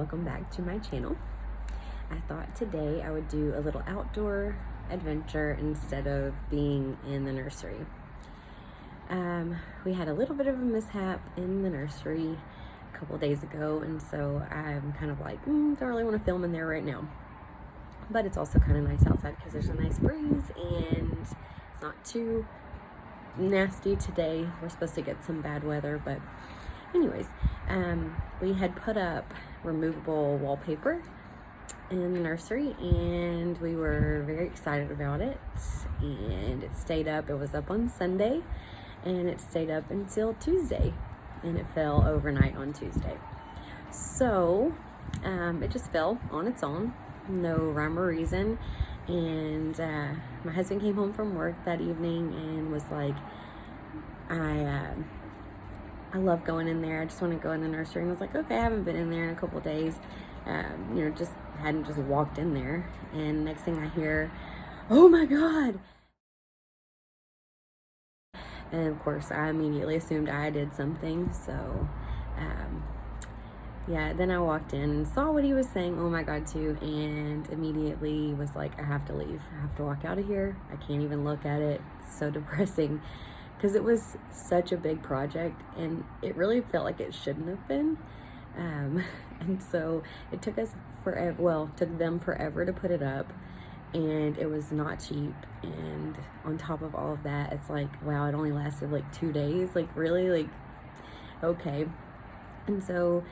welcome back to my channel. I thought today I would do a little outdoor adventure instead of being in the nursery. We had a little bit of a mishap in the nursery a couple days ago, and so I'm kind of like, don't really want to film in there right now. But it's also kind of nice outside because there's a nice breeze and it's not too nasty today. We're supposed to get some bad weather, but anyways, we had put up removable wallpaper in the nursery and we were very excited about it, and it stayed up. It was up on Sunday and it stayed up until Tuesday, and it fell overnight on Tuesday. So it just fell on its own, no rhyme or reason. And my husband came home from work that evening and was like, I love going in there. I just want to go in the nursery. And I was like, okay, I haven't been in there in a couple days. Just hadn't just walked in there. And next thing I hear, oh my God. And of course, I immediately assumed I did something. So, yeah, then I walked in and saw what he was saying, oh my God, too, and immediately was like, I have to leave. I have to walk out of here. I can't even look at it. It's so depressing because it was such a big project and it really felt like it shouldn't have been. And so it took us forever, well, took them forever to put it up, and it was not cheap. And on top of all of that, it's like, wow, it only lasted like 2 days. Like, really? Like, okay. And so,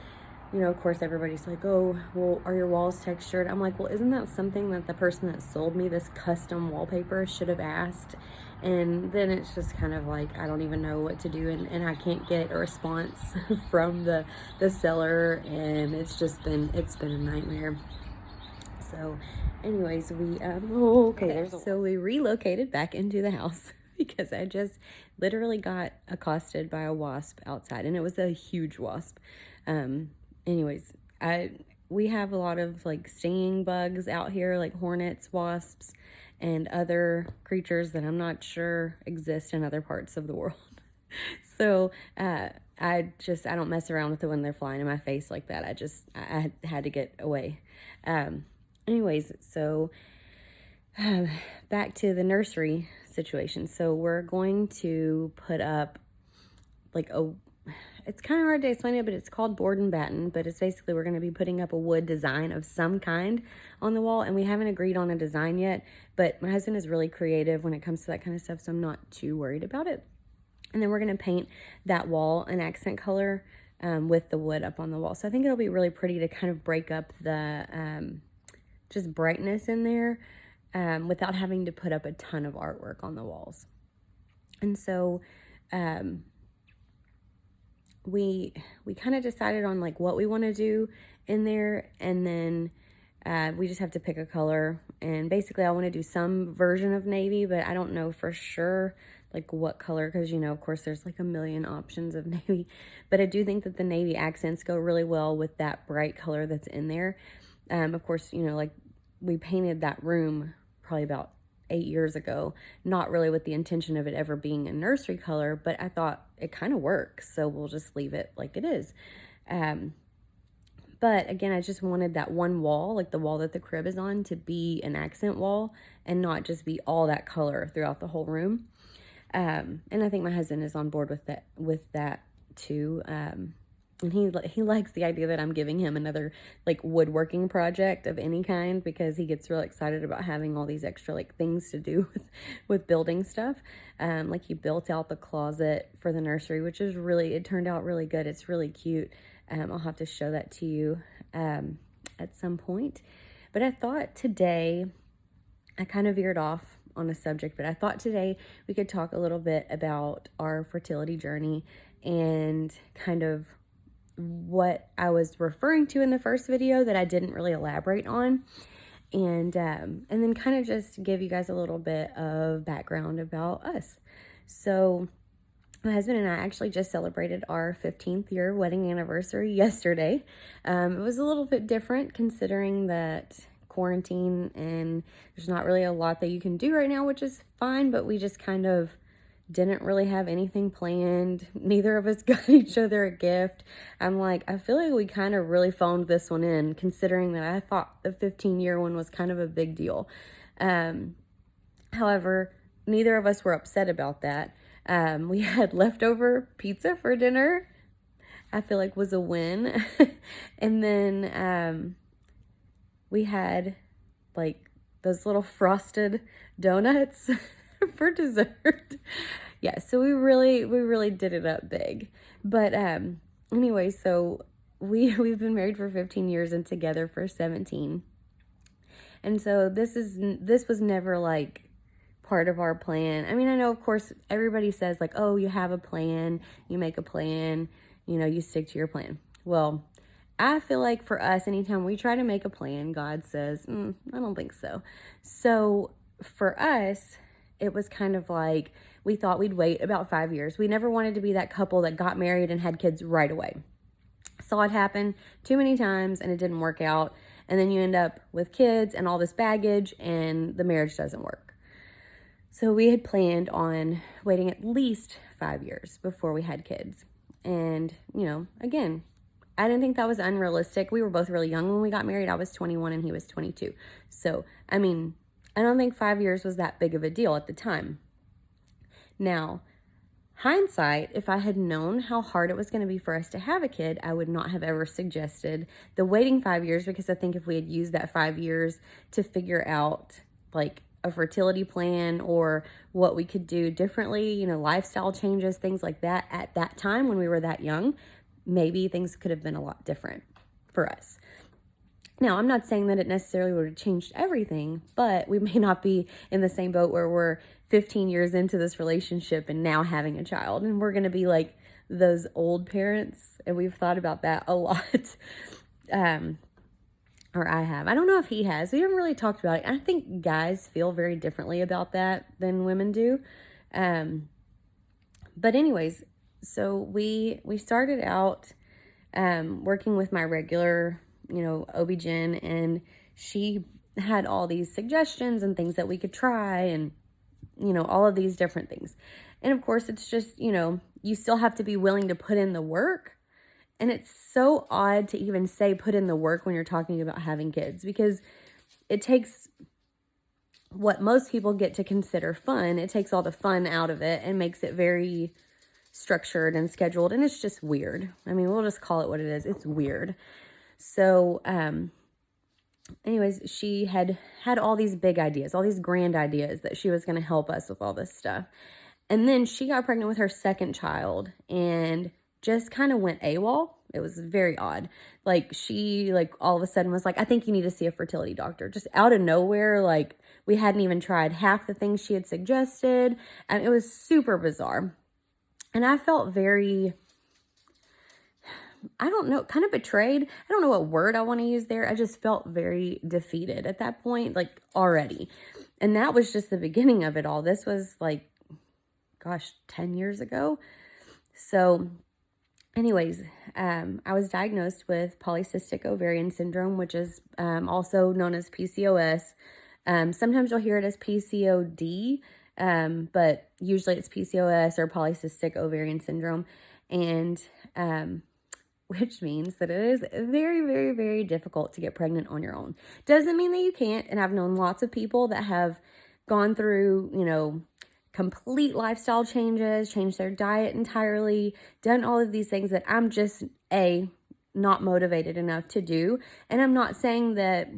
of course, everybody's like, oh, well, are your walls textured? I'm like, well, isn't that something that the person that sold me this custom wallpaper should have asked? And then it's just kind of like, I don't even know what to do, and I can't get a response from the seller, and it's been a nightmare. So anyways, we relocated back into the house because I just literally got accosted by a wasp outside, and it was a huge wasp. Anyways, we have a lot of like stinging bugs out here, like hornets, wasps, and other creatures that I'm not sure exist in other parts of the world. So I don't mess around with it when they're flying in my face like that. I had to get away. Anyways, so back to the nursery situation. So we're going to put up like it's kind of hard to explain it, but it's called board and batten. But it's basically, we're going to be putting up a wood design of some kind on the wall, and we haven't agreed on a design yet. But my husband is really creative when it comes to that kind of stuff, so I'm not too worried about it. And then we're going to paint that wall an accent color with the wood up on the wall. So I think it'll be really pretty to kind of break up the just brightness in there without having to put up a ton of artwork on the walls. And so we kind of decided on like what we want to do in there, and then we just have to pick a color. And basically I want to do some version of navy, but I don't know for sure like what color, because of course there's like a million options of navy. But I do think that the navy accents go really well with that bright color that's in there. Of course, like we painted that room probably about 8 years ago, not really with the intention of it ever being a nursery color, but I thought it kind of works, so we'll just leave it like it is. But again, I just wanted that one wall, like the wall that the crib is on, to be an accent wall and not just be all that color throughout the whole room. And I think my husband is on board with that too. And he likes the idea that I'm giving him another like woodworking project of any kind, because he gets real excited about having all these extra like things to do with building stuff. Like he built out the closet for the nursery, which is it turned out really good. It's really cute. I'll have to show that to you at some point. But I thought today, I kind of veered off on a subject, but I thought today we could talk a little bit about our fertility journey and kind of what I was referring to in the first video that I didn't really elaborate on, and then kind of just give you guys a little bit of background about us. So my husband and I actually just celebrated our 15th year wedding anniversary yesterday. It was a little bit different considering that quarantine and there's not really a lot that you can do right now, which is fine, but we just kind of didn't really have anything planned. Neither of us got each other a gift. I'm like, I feel like we kind of really phoned this one in, considering that I thought the 15-year one was kind of a big deal. However, neither of us were upset about that. We had leftover pizza for dinner. I feel like was a win. And then we had like those little frosted donuts for dessert. Yeah, so we really did it up big. But anyway, so we've been married for 15 years and together for 17. And so this was never like part of our plan. I mean, I know of course everybody says like, "Oh, you have a plan, you make a plan, you stick to your plan." Well, I feel like for us, anytime we try to make a plan, God says, I don't think so. So for us, it was kind of like we thought we'd wait about 5 years. We never wanted to be that couple that got married and had kids right away. Saw it happen too many times and it didn't work out. And then you end up with kids and all this baggage and the marriage doesn't work. So we had planned on waiting at least 5 years before we had kids. And, again, I didn't think that was unrealistic. We were both really young when we got married. I was 21 and he was 22. So, I mean, I don't think 5 years was that big of a deal at the time. Now, hindsight, if I had known how hard it was going to be for us to have a kid, I would not have ever suggested the waiting 5 years, because I think if we had used that 5 years to figure out like a fertility plan or what we could do differently, lifestyle changes, things like that at that time when we were that young, maybe things could have been a lot different for us. Now, I'm not saying that it necessarily would have changed everything, but we may not be in the same boat where we're 15 years into this relationship and now having a child, and we're going to be like those old parents, and we've thought about that a lot. Or I have. I don't know if he has. We haven't really talked about it. I think guys feel very differently about that than women do. But anyways, so we started out working with my regular, OB-GYN, and she had all these suggestions and things that we could try and, all of these different things. And of course, it's just, you still have to be willing to put in the work. And it's so odd to even say put in the work when you're talking about having kids, because it takes what most people get to consider fun. It takes all the fun out of it and makes it very structured and scheduled. And it's just weird. I mean, we'll just call it what it is. It's weird. So, anyways, she had all these big ideas, all these grand ideas that she was going to help us with all this stuff. And then she got pregnant with her second child and just kind of went AWOL. It was very odd. Like she all of a sudden was like, I think you need to see a fertility doctor, just out of nowhere. Like we hadn't even tried half the things she had suggested. And it was super bizarre. And I felt very, I don't know, kind of betrayed. I don't know what word I want to use there. I just felt very defeated at that point, like already. And that was just the beginning of it all. This was 10 years ago. So anyways, I was diagnosed with polycystic ovarian syndrome, which is also known as PCOS. Sometimes you'll hear it as PCOD, but usually it's PCOS or polycystic ovarian syndrome, and which means that it is very, very, very difficult to get pregnant on your own. Doesn't mean that you can't, and I've known lots of people that have gone through, complete lifestyle changes, changed their diet entirely, done all of these things that I'm just, not motivated enough to do. And I'm not saying that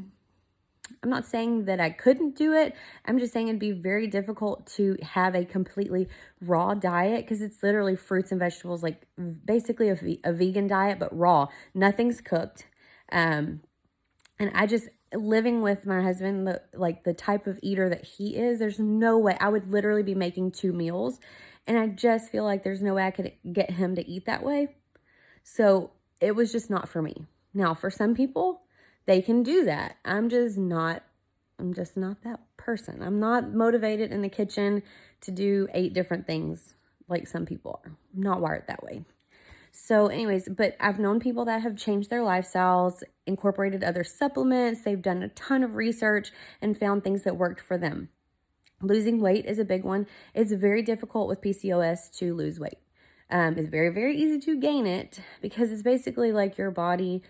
I couldn't do it. I'm just saying it'd be very difficult to have a completely raw diet, because it's literally fruits and vegetables, like basically a vegan diet, but raw. Nothing's cooked. And I just, living with my husband, the type of eater that he is, there's no way I would literally be making 2 meals. And I just feel like there's no way I could get him to eat that way. So it was just not for me. Now, for some people, they can do that. I'm just not that person. I'm not motivated in the kitchen to do 8 different things like some people are. I'm not wired that way. So anyways, but I've known people that have changed their lifestyles, incorporated other supplements. They've done a ton of research and found things that worked for them. Losing weight is a big one. It's very difficult with PCOS to lose weight. It's very, very easy to gain it because it's basically like your body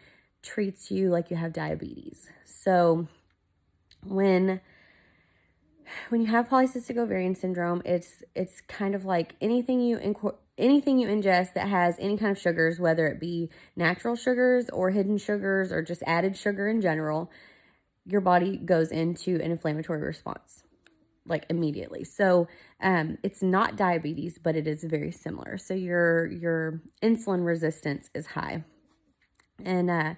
treats you like you have diabetes. So when you have polycystic ovarian syndrome, it's kind of like anything you ingest that has any kind of sugars, whether it be natural sugars or hidden sugars or just added sugar in general, your body goes into an inflammatory response like immediately. So it's not diabetes, but it is very similar. So your insulin resistance is high. And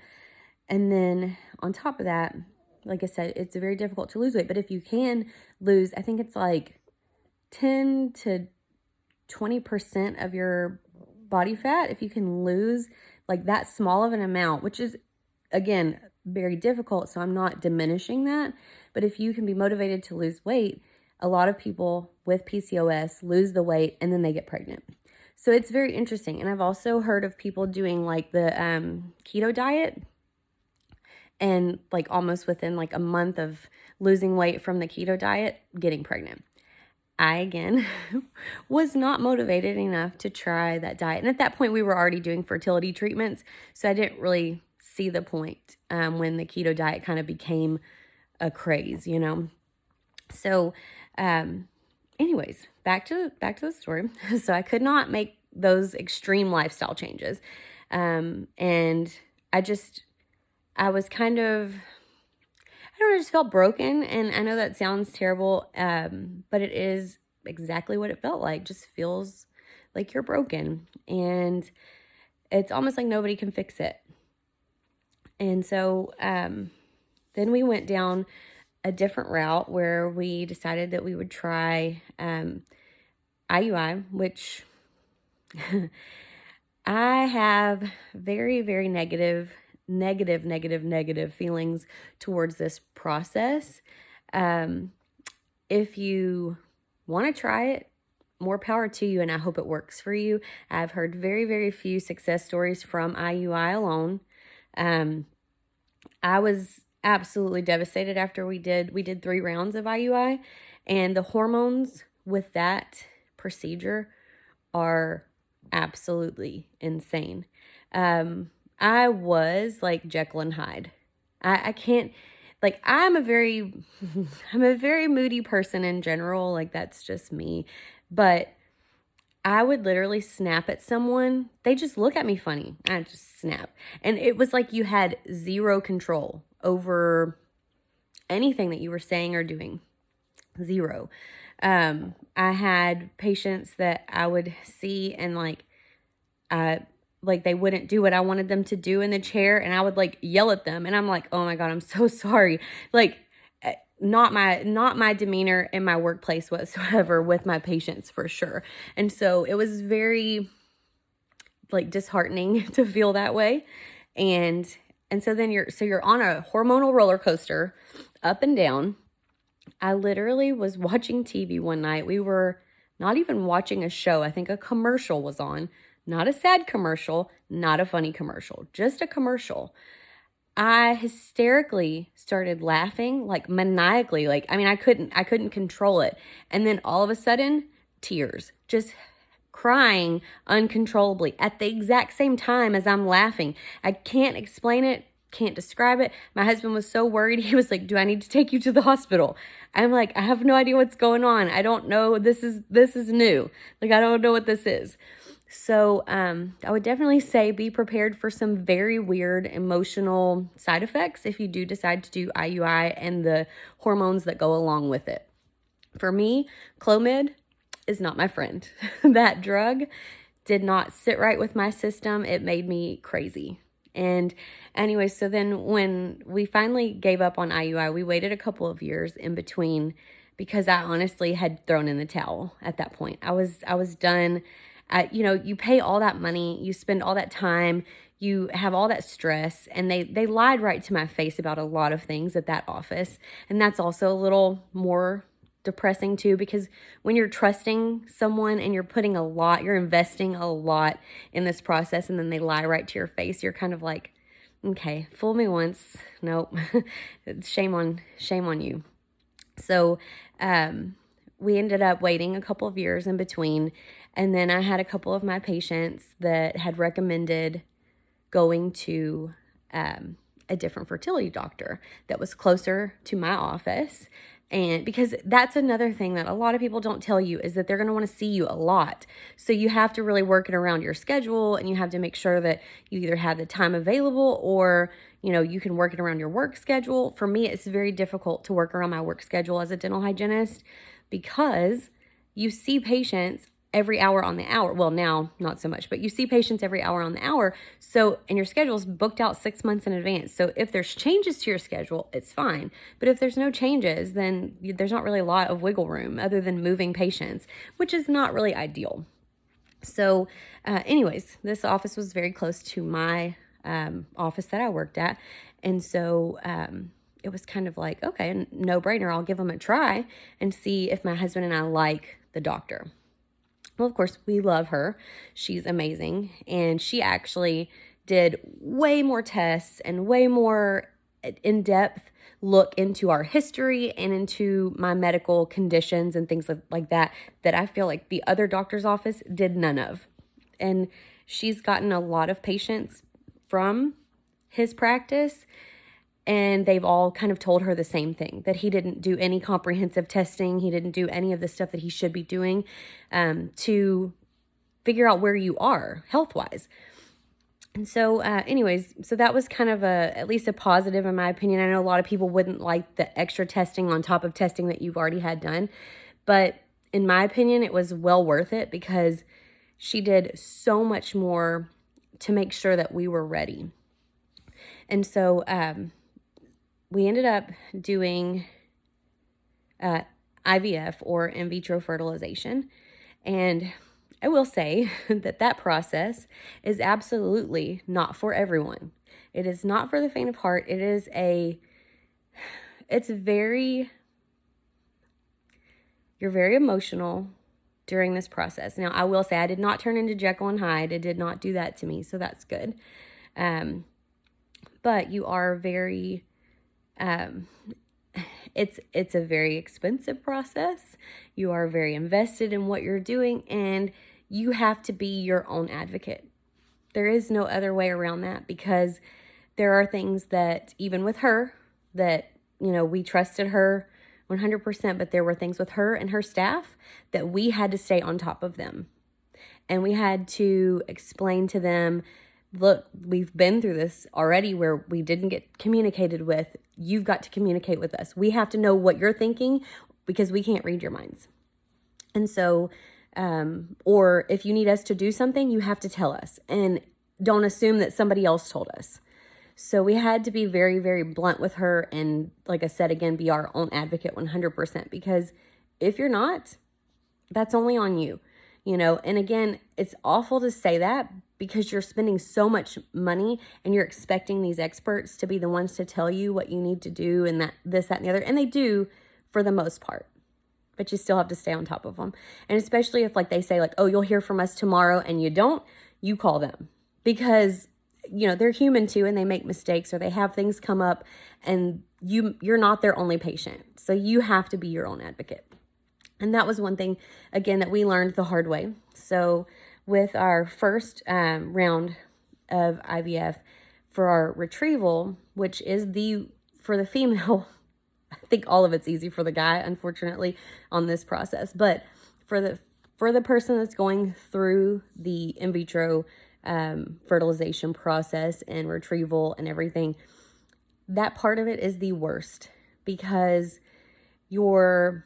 then on top of that, like I said, it's very difficult to lose weight. But if you can lose, I think it's like 10 to 20% of your body fat, if you can lose like that small of an amount, which is, again, very difficult. So I'm not diminishing that. But if you can be motivated to lose weight, a lot of people with PCOS lose the weight and then they get pregnant. So it's very interesting. And I've also heard of people doing like the keto diet, and like almost within like a month of losing weight from the keto diet, getting pregnant. I, again, was not motivated enough to try that diet. And at that point, we were already doing fertility treatments. So I didn't really see the point when the keto diet kind of became a craze, you know? So anyways, back to the story. So I could not make those extreme lifestyle changes. And I was kind of, I don't know, I just felt broken. And I know that sounds terrible, but it is exactly what it felt like. Just feels like you're broken. And it's almost like nobody can fix it. And so then we went down a different route where we decided that we would try IUI, which I have very, very negative feelings towards this process. If you want to try it, more power to you, and I hope it works for you. I've heard very, very few success stories from IUI alone. I was absolutely devastated after we did 3 rounds of IUI, and the hormones with that procedure are absolutely insane. I was like Jekyll and Hyde. I can't, like, I'm a very moody person in general. Like, that's just me. But I would literally snap at someone. They just look at me funny. I just snap. And it was like you had zero control over anything that you were saying or doing. Zero. I had patients that I would see and like they wouldn't do what I wanted them to do in the chair, and I would like yell at them, and I'm like, oh my God, I'm so sorry. Like, not my demeanor in my workplace whatsoever with my patients, for sure. And so it was very like disheartening to feel that way. And so then you're on a hormonal roller coaster up and down. I literally was watching TV one night. We were not even watching a show. I think a commercial was on. Not a sad commercial, not a funny commercial, just a commercial. I hysterically started laughing, like maniacally. Like, I mean, I couldn't control it. And then all of a sudden, tears, just crying uncontrollably at the exact same time as I'm laughing. I can't explain it, can't describe it. My husband was so worried. He was like, do I need to take you to the hospital? I'm like, I have no idea what's going on. I don't know. This is new. Like, I don't know what this is. So I would definitely say be prepared for some very weird emotional side effects if you do decide to do IUI and the hormones that go along with it. For me, Clomid is not my friend. That drug did not sit right with my system. It made me crazy. And anyway, so then when we finally gave up on IUI, we waited a couple of years in between because I honestly had thrown in the towel at that point. I was done. You pay all that money, you spend all that time, you have all that stress, and they lied right to my face about a lot of things at that office. And that's also a little more depressing too, because when you're trusting someone and you're investing a lot in this process, and then they lie right to your face, you're kind of like, okay, fool me once, nope, shame on you. So we ended up waiting a couple of years in between. And then I had a couple of my patients that had recommended going to a different fertility doctor that was closer to my office. And because that's another thing that a lot of people don't tell you is that they're going to want to see you a lot. So you have to really work it around your schedule, and you have to make sure that you either have the time available or, you know, you can work it around your work schedule. For me, it's very difficult to work around my work schedule as a dental hygienist because you see patients every hour on the hour. Well, now not so much, but you see patients every hour on the hour. So, and your schedule's booked out 6 months in advance. So if there's changes to your schedule, it's fine. But if there's no changes, then there's not really a lot of wiggle room other than moving patients, which is not really ideal. So anyways, this office was very close to my office that I worked at. And so it was kind of like, okay, no brainer. I'll give them a try and see if my husband and I like the doctor. Well, of course, we love her. She's amazing. And she actually did way more tests and way more in-depth look into our history and into my medical conditions and things like that I feel like the other doctor's office did none of. And she's gotten a lot of patients from his practice, and they've all kind of told her the same thing, that he didn't do any comprehensive testing. He didn't do any of the stuff that he should be doing to figure out where you are health-wise. And so anyways, so that was kind of at least a positive in my opinion. I know a lot of people wouldn't like the extra testing on top of testing that you've already had done. But in my opinion, it was well worth it because she did so much more to make sure that we were ready. And so we ended up doing IVF or in vitro fertilization. And I will say that process is absolutely not for everyone. It is not for the faint of heart. You're very emotional during this process. Now, I will say I did not turn into Jekyll and Hyde. It did not do that to me, so that's good. But you are very... it's a very expensive process. You are very invested in what you're doing, and you have to be your own advocate. There is no other way around that, because there are things that even with her that, you know, we trusted her 100%, but there were things with her and her staff that we had to stay on top of them. And we had to explain to them, look, we've been through this already where we didn't get communicated with. You've got to communicate with us. We have to know what you're thinking because we can't read your minds. And so, or if you need us to do something, you have to tell us and don't assume that somebody else told us. So we had to be very, very blunt with her. And like I said, again, be our own advocate 100%, because if you're not, that's only on you, you know? And again, it's awful to say that, because you're spending so much money and you're expecting these experts to be the ones to tell you what you need to do and that, this, that, and the other. And they do for the most part, but you still have to stay on top of them. And especially if like they say like, oh, you'll hear from us tomorrow, and you don't, you call them, because, you know, they're human too, and they make mistakes or they have things come up, and you're not their only patient. So you have to be your own advocate. And that was one thing, again, that we learned the hard way. So with our first round of IVF for our retrieval, which is for the female, I think all of it's easy for the guy, unfortunately, on this process. But for the person that's going through the in vitro fertilization process and retrieval and everything, that part of it is the worst, because you're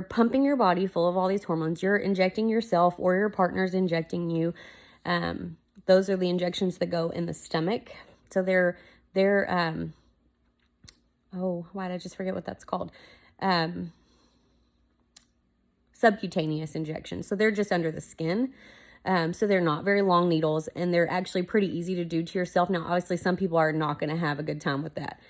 pumping your body full of all these hormones. You're injecting yourself, or your partner's injecting you. Those are the injections that go in the stomach. So they're oh, why did I just forget what that's called? Subcutaneous injections. So they're just under the skin. So they're not very long needles, and they're actually pretty easy to do to yourself. Now, obviously, some people are not going to have a good time with that.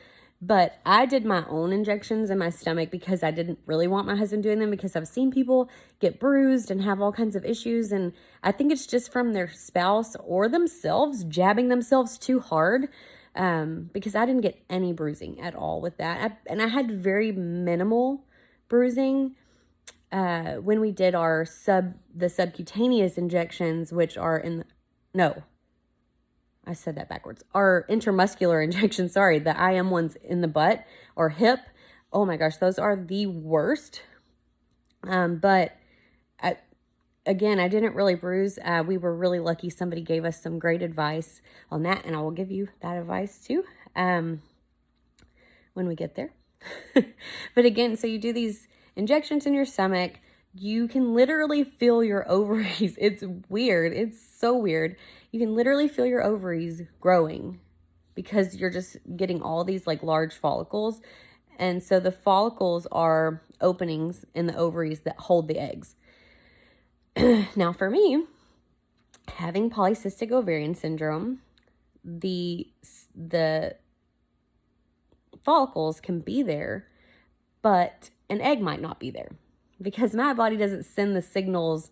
But I did my own injections in my stomach because I didn't really want my husband doing them, because I've seen people get bruised and have all kinds of issues. And I think it's just from their spouse or themselves jabbing themselves too hard, because I didn't get any bruising at all with that. And I had very minimal bruising. when we did the subcutaneous injections, which are no, I said that backwards. Our intramuscular injections, sorry, the IM ones in the butt or hip. Oh my gosh, those are the worst. But again, I didn't really bruise. We were really lucky. Somebody gave us some great advice on that, and I will give you that advice too when we get there. But again, so you do these injections in your stomach. You can literally feel your ovaries. It's weird. It's so weird. You can literally feel your ovaries growing because you're just getting all these like large follicles. And so the follicles are openings in the ovaries that hold the eggs. Now for me, having polycystic ovarian syndrome, the follicles can be there, but an egg might not be there because my body doesn't send the signals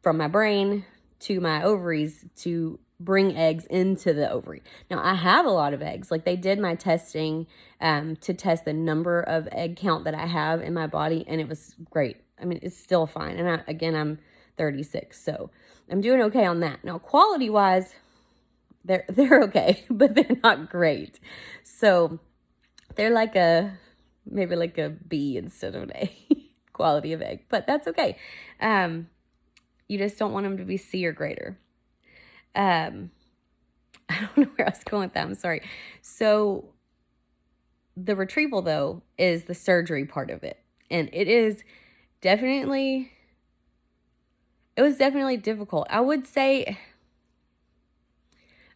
from my brain to my ovaries to bring eggs into the ovary. Now, I have a lot of eggs. Like they did my testing to test the number of egg count that I have in my body, and it was great. I mean, it's still fine. And I'm 36, so I'm doing okay on that. Now, quality-wise, they're okay, but they're not great. So they're like maybe like a B instead of an A quality of egg, but that's okay. You just don't want them to be C or greater. I don't know where I was going with that. I'm sorry. So the retrieval, though, is the surgery part of it. And it was definitely difficult. I would say,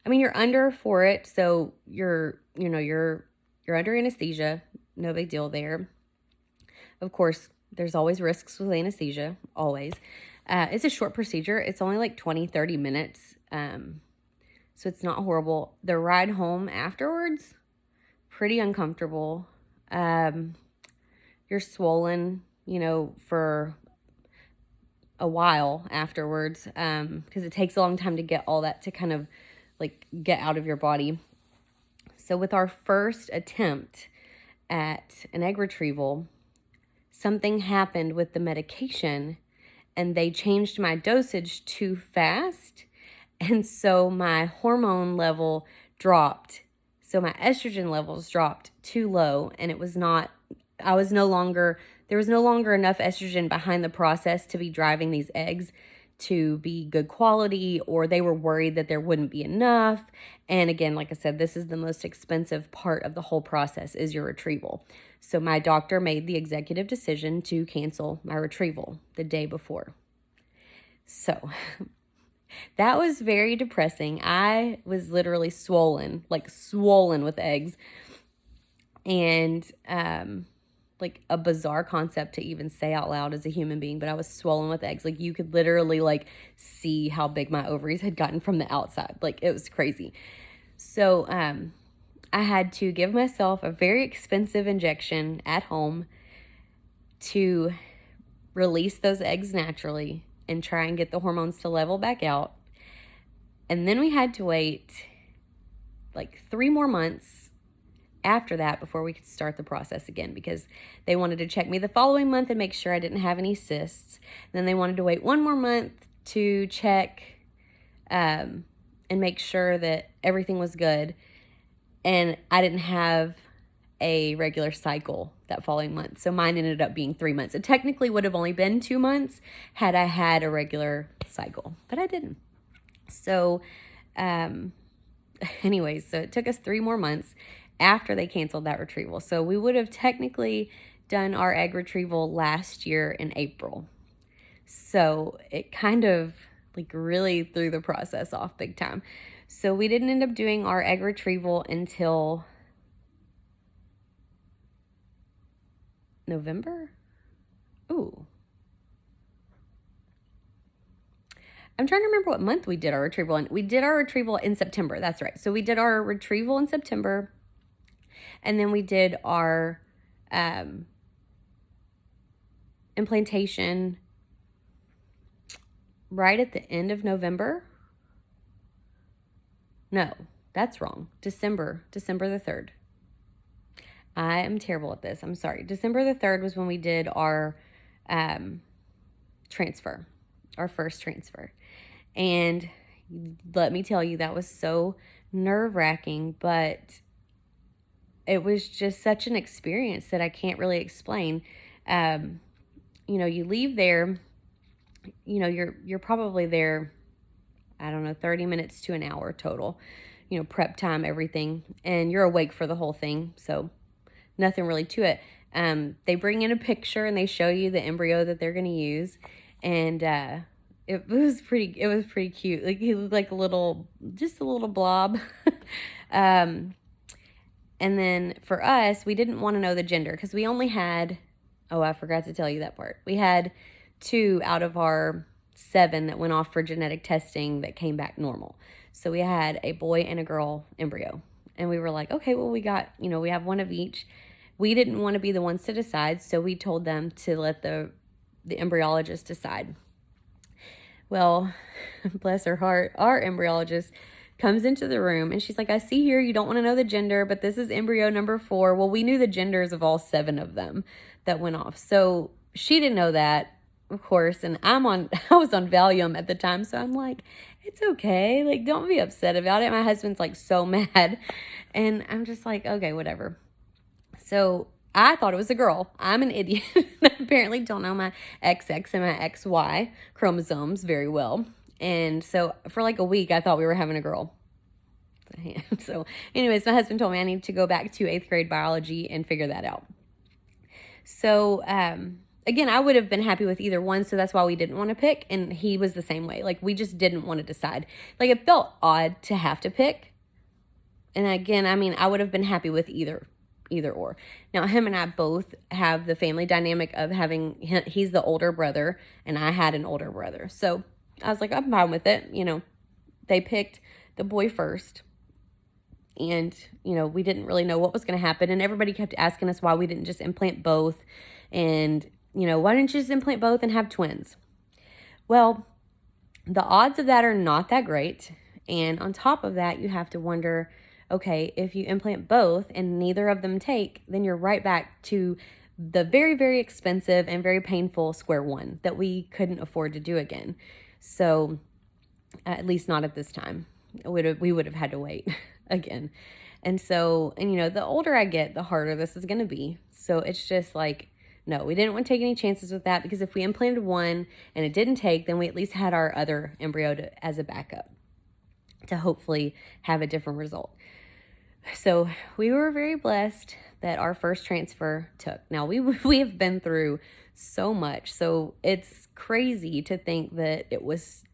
I mean, you're under for it. So you're under anesthesia. No big deal there. Of course, there's always risks with anesthesia, always. It's a short procedure. It's only like 20, 30 minutes. So it's not horrible. The ride home afterwards, pretty uncomfortable. You're swollen, for a while afterwards, because it takes a long time to get all that to kind of like get out of your body. So with our first attempt at an egg retrieval, something happened with the medication and they changed my dosage too fast. And so my hormone level dropped. So my estrogen levels dropped too low, and there was no longer enough estrogen behind the process to be driving these eggs to be good quality, or they were worried that there wouldn't be enough. And again, like I said, this is the most expensive part of the whole process is your retrieval. So my doctor made the executive decision to cancel my retrieval the day before. So that was very depressing. I was literally swollen with eggs. And like a bizarre concept to even say out loud as a human being, but I was swollen with eggs. Like you could literally like see how big my ovaries had gotten from the outside. Like it was crazy. So I had to give myself a very expensive injection at home to release those eggs naturally and try and get the hormones to level back out. And then we had to wait like 3 more months after that before we could start the process again, because they wanted to check me the following month and make sure I didn't have any cysts. Then they wanted to wait 1 more month to check and make sure that everything was good. And I didn't have a regular cycle that following month. So mine ended up being 3 months. It technically would have only been 2 months had I had a regular cycle, but I didn't. So anyways, so it took us 3 more months after they canceled that retrieval. So we would have technically done our egg retrieval last year in April. So it kind of like really threw the process off big time. So we didn't end up doing our egg retrieval until November. Ooh. I'm trying to remember what month we did our retrieval in. We did our retrieval in September. That's right. So we did our retrieval in September. And then we did our implantation right at the end of November. No, that's wrong. December the 3rd. I am terrible at this. I'm sorry. December the 3rd was when we did our transfer, our first transfer. And let me tell you, that was so nerve-wracking, but it was just such an experience that I can't really explain. You leave there, you're probably there, I don't know, 30 minutes to an hour total, prep time, everything, and you're awake for the whole thing. So nothing really to it. They bring in a picture and they show you the embryo that they're going to use. And, it was pretty cute. Like, he looked like just a little blob. And then for us, we didn't want to know the gender because we only had, oh, I forgot to tell you that part. We had 2 out of our 7 that went off for genetic testing that came back normal. So we had a boy and a girl embryo. And we were like, okay, well, we have one of each. We didn't want to be the ones to decide, so we told them to let the embryologist decide. Well, bless her heart, our embryologist comes into the room and she's like, I see here you don't want to know the gender, but this is embryo number 4. Well, we knew the genders of all 7 of them that went off. So she didn't know that, of course, and I was on Valium at the time, so I'm like, it's okay. Like, don't be upset about it. My husband's like so mad. And I'm just like, okay, whatever. So I thought it was a girl. I'm an idiot. I apparently don't know my XX and my XY chromosomes very well. And so for like a week, I thought we were having a girl. So anyways, my husband told me I need to go back to 8th grade biology and figure that out. So again, I would have been happy with either one. So that's why we didn't want to pick. And he was the same way. Like, we just didn't want to decide. Like, it felt odd to have to pick. And again, I mean, I would have been happy with either or. Now, him and I both have the family dynamic of he's the older brother and I had an older brother. So I was like, I'm fine with it. They picked the boy first and, we didn't really know what was going to happen. And everybody kept asking us why we didn't just implant both. And, why didn't you just implant both and have twins? Well, the odds of that are not that great. And on top of that, you have to wonder, okay, if you implant both and neither of them take, then you're right back to the very, very expensive and very painful square one that we couldn't afford to do again. So at least not at this time. We would have had to wait again. And so, the older I get, the harder this is going to be. So it's just like, no, we didn't want to take any chances with that, because if we implanted one and it didn't take, then we at least had our other embryo as a backup to hopefully have a different result. So we were very blessed that our first transfer took. Now, we have been through so much, so it's crazy to think that it was,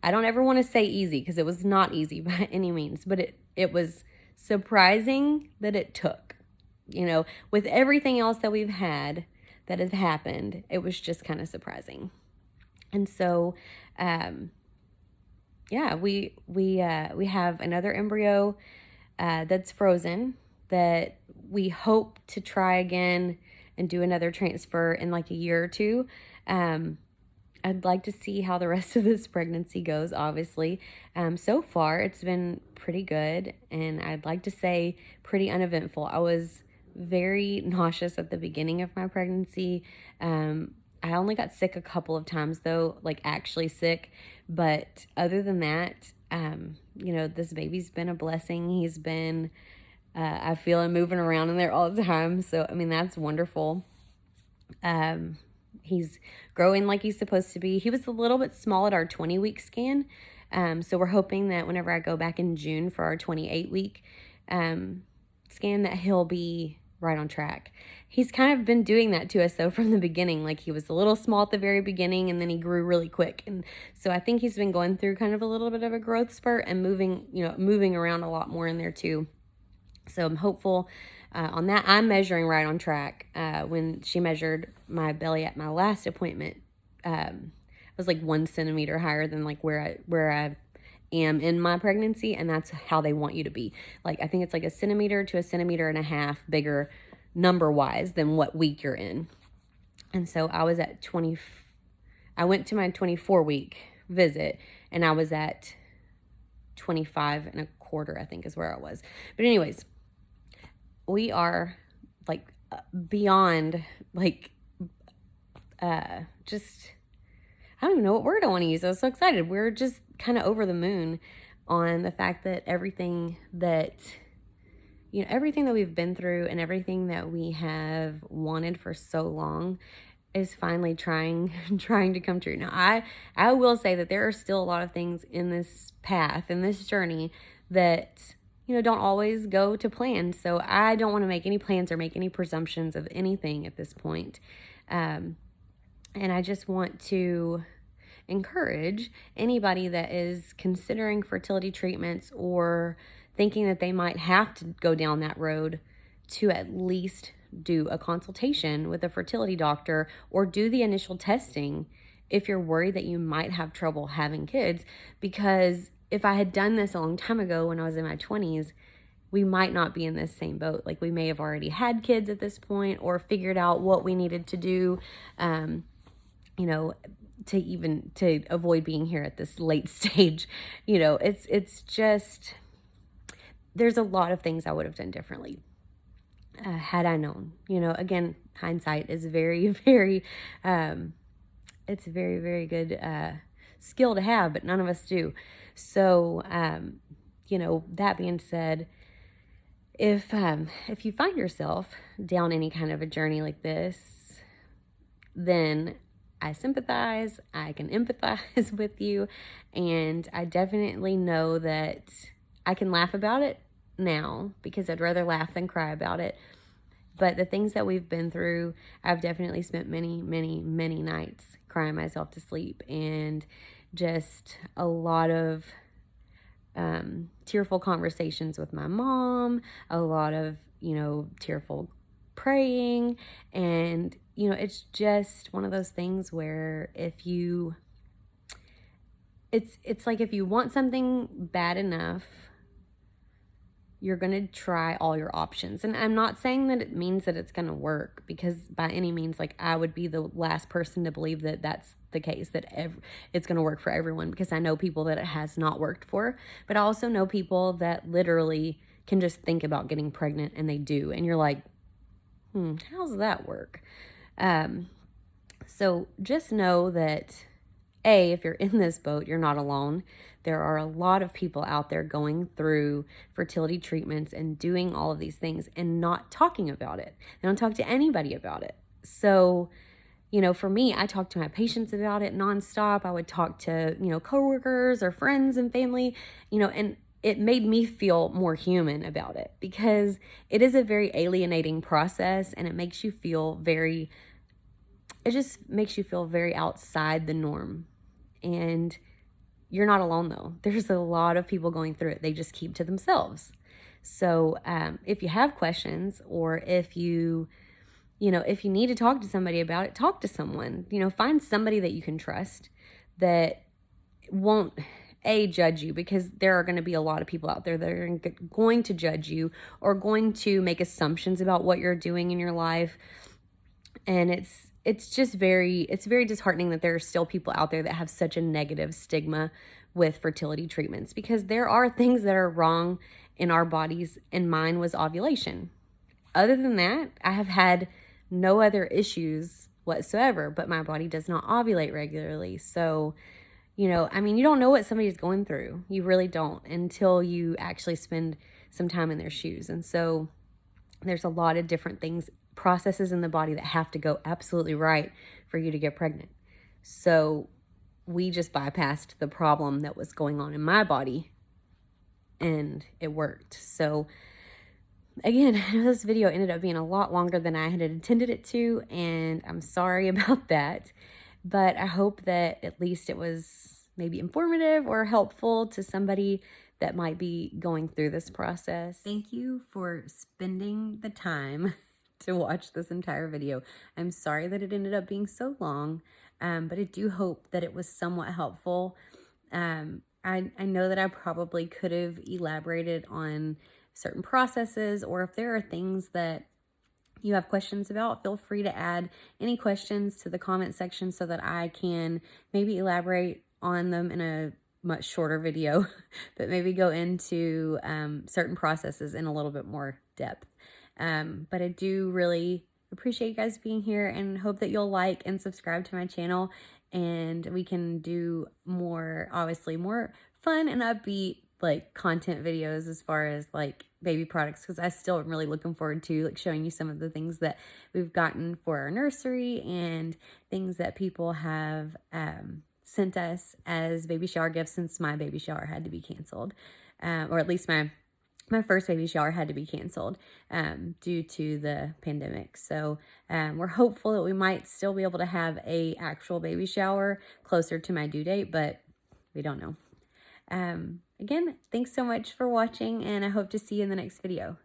I don't ever want to say easy, because it was not easy by any means, but it was surprising that it took. With everything else that we've had that has happened, it was just kind of surprising. And so, we have another embryo that's frozen that we hope to try again and do another transfer in like a year or 2. I'd like to see how the rest of this pregnancy goes, obviously. So far, it's been pretty good, and I'd like to say pretty uneventful. I was very nauseous at the beginning of my pregnancy. I only got sick a couple of times, though, like actually sick. But other than that, this baby's been a blessing. He's been, I feel him moving around in there all the time. So, that's wonderful. He's growing like he's supposed to be. He was a little bit small at our 20-week scan. So we're hoping that whenever I go back in June for our 28-week scan, that he'll be right on track. He's kind of been doing that to us, though, from the beginning. Like, he was a little small at the very beginning, and then he grew really quick. And so I think he's been going through kind of a little bit of a growth spurt and moving around a lot more in there, too. So I'm hopeful on that. I'm measuring right on track. When she measured my belly at my last appointment, it was like 1 centimeter higher than like where I am in my pregnancy, and that's how they want you to be. Like, I think it's like 1 centimeter to 1.5 centimeters bigger number wise than what week you're in. And so I was at 20. I went to my 24-week visit, and I was at 25.25, I think is where I was. But anyways, we are like beyond, like, just, I don't even know what word I want to use. I was so excited. We're just kind of over the moon on the fact that everything that, everything that we've been through and everything that we have wanted for so long is finally trying to come true. Now, I will say that there are still a lot of things in this path, in this journey, that don't always go to plan. So I don't want to make any plans or make any presumptions of anything at this point. And I just want to encourage anybody that is considering fertility treatments or thinking that they might have to go down that road to at least do a consultation with a fertility doctor or do the initial testing if you're worried that you might have trouble having kids. Because if I had done this a long time ago when I was in my 20s, we might not be in this same boat. Like, we may have already had kids at this point or figured out what we needed to do, to avoid being here at this late stage. It's just, there's a lot of things I would have done differently had I known. Again, hindsight is very, very, it's a very, very good skill to have, but none of us do. So, that being said, if you find yourself down any kind of a journey like this, then I sympathize, I can empathize with you, and I definitely know that I can laugh about it now because I'd rather laugh than cry about it. But the things that we've been through, I've definitely spent many, many, many nights crying myself to sleep, and just a lot of tearful conversations with my mom, a lot of, tearful praying. And, it's just one of those things where it's like if you want something bad enough, you're going to try all your options. And I'm not saying that it means that it's going to work, because by any means, like, I would be the last person to believe that that's the case, that it's going to work for everyone, because I know people that it has not worked for. But I also know people that literally can just think about getting pregnant and they do. And you're like, how does that work? So just know that, if you're in this boat, you're not alone. There are a lot of people out there going through fertility treatments and doing all of these things and not talking about it. They don't talk to anybody about it. So, for me, I talk to my patients about it nonstop. I would talk to, coworkers or friends and family, and it made me feel more human about it, because it is a very alienating process, and it makes you feel very outside the norm. And you're not alone, though. There's a lot of people going through it. They just keep to themselves. So if you have questions, or if you need to talk to somebody about it, talk to someone. Find somebody that you can trust that won't judge you, because there are going to be a lot of people out there that are going to judge you or going to make assumptions about what you're doing in your life. And it's very disheartening that there are still people out there that have such a negative stigma with fertility treatments, because there are things that are wrong in our bodies, and mine was ovulation. Other than that, I have had no other issues whatsoever, but my body does not ovulate regularly. So, you don't know what somebody's going through. You really don't, until you actually spend some time in their shoes. And so there's a lot of different things, processes in the body that have to go absolutely right for you to get pregnant. So we just bypassed the problem that was going on in my body, and it worked. So again, this video ended up being a lot longer than I had intended it to, and I'm sorry about that. But I hope that at least it was maybe informative or helpful to somebody that might be going through this process. Thank you for spending the time to watch this entire video. I'm sorry that it ended up being so long, but I do hope that it was somewhat helpful. I know that I probably could have elaborated on certain processes, or if there are things that you have questions about, feel free to add any questions to the comment section so that I can maybe elaborate on them in a much shorter video, but maybe go into certain processes in a little bit more depth. But I do really appreciate you guys being here and hope that you'll like and subscribe to my channel, and we can do more, obviously more fun and upbeat like content videos as far as like baby products, because I still am really looking forward to like showing you some of the things that we've gotten for our nursery and things that people have sent us as baby shower gifts, since my baby shower had to be canceled, or at least my first baby shower had to be canceled due to the pandemic. So we're hopeful that we might still be able to have a actual baby shower closer to my due date, but we don't know. Again, thanks so much for watching, and I hope to see you in the next video.